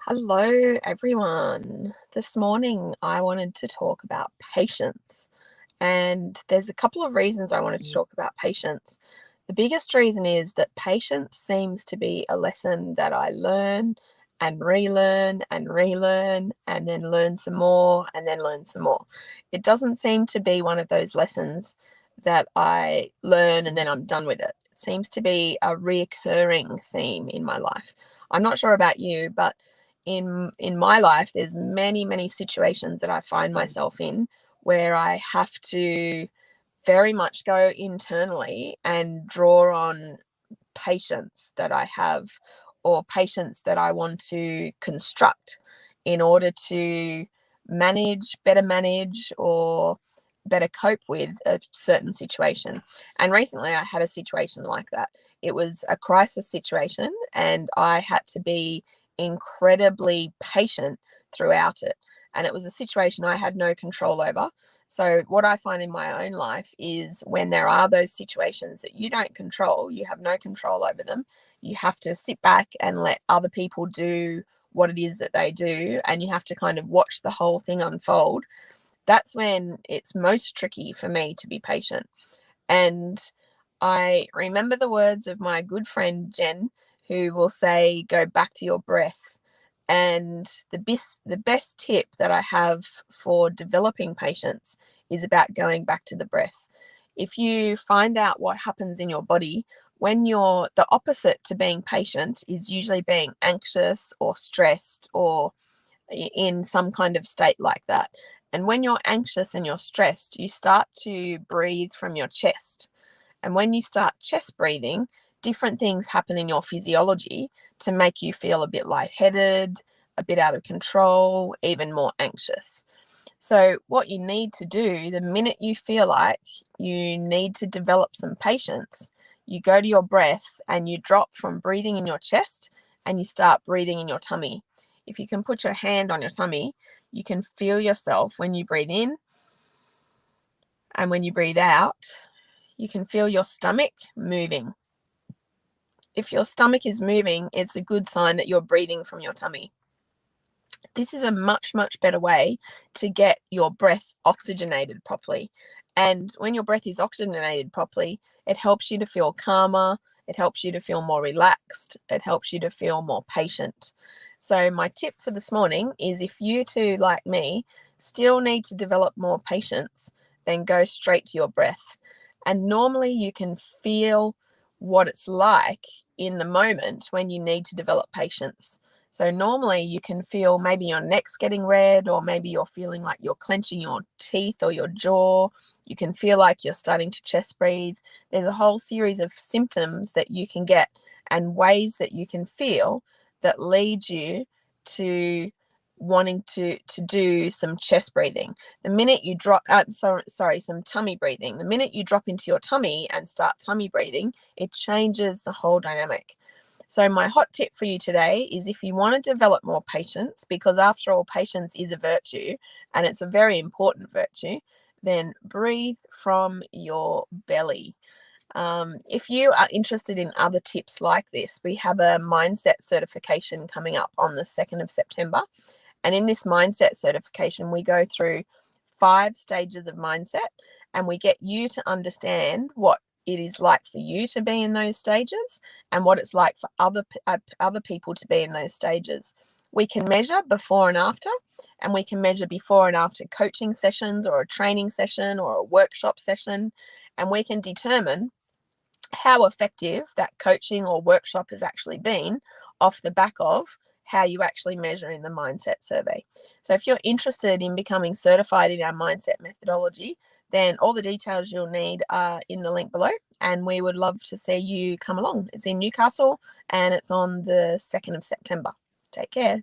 Hello, everyone. This morning, I wanted to talk about patience. And there's a couple of reasons I wanted to talk about patience. The biggest reason is that patience seems to be a lesson that I learn and relearn, and then learn some more, and then learn some more. It doesn't seem to be one of those lessons that I learn and then I'm done with it. It seems to be a reoccurring theme in my life. I'm not sure about you, but in my life there's many situations that I find myself in where I have to very much go internally and draw on patience that I have, or patience that I want to construct in order to better manage, or better cope with a certain situation. And recently I had a situation like that. It was a crisis situation, and I had to be incredibly patient throughout it. And it was a situation I had no control over. So, what I find in my own life is when there are those situations that you don't control, you have no control over them, you have to sit back and let other people do what it is that they do, and you have to kind of watch the whole thing unfold. That's when it's most tricky for me to be patient. And I remember the words of my good friend Jen, who will say, go back to your breath. And the best tip that I have for developing patience is about going back to the breath. If you find out what happens in your body when you're the opposite to being patient is usually being anxious or stressed, or in some kind of state like that. And when you're anxious and you're stressed, you start to breathe from your chest. And when you start chest breathing, different things happen in your physiology to make you feel a bit lightheaded, a bit out of control, even more anxious. So, what you need to do the minute you feel like you need to develop some patience, you go to your breath and you drop from breathing in your chest and you start breathing in your tummy. If you can put your hand on your tummy, you can feel yourself when you breathe in, and when you breathe out, you can feel your stomach moving. If your stomach is moving, it's a good sign that you're breathing from your tummy. This is a much better way to get your breath oxygenated properly. And when your breath is oxygenated properly, it helps you to feel calmer, it helps you to feel more relaxed, it helps you to feel more patient. So, my tip for this morning is, if you too, like me, still need to develop more patience, then go straight to your breath. And normally you can feel what it's like in the moment when you need to develop patience. So normally you can feel maybe your neck's getting red, or maybe you're feeling like you're clenching your teeth or your jaw. You can feel like you're starting to chest breathe. There's a whole series of symptoms that you can get and ways that you can feel that lead you to wanting to do some chest breathing. The minute you drop, some tummy breathing. The minute you drop into your tummy and start tummy breathing, it changes the whole dynamic. So my hot tip for you today is, if you want to develop more patience, because after all, patience is a virtue and it's a very important virtue, then breathe from your belly. If you are interested in other tips like this, we have a mindset certification coming up on the 2nd of September. And in this mindset certification, we go through 5 stages of mindset, and we get you to understand what it is like for you to be in those stages, and what it's like for other people to be in those stages. We can measure before and after, and we can measure before and after coaching sessions, or a training session, or a workshop session, and we can determine how effective that coaching or workshop has actually been off the back of how you actually measure in the mindset survey. So if you're interested in becoming certified in our mindset methodology, then all the details you'll need are in the link below, and we would love to see you come along. It's in Newcastle and it's on the 2nd of September. Take care.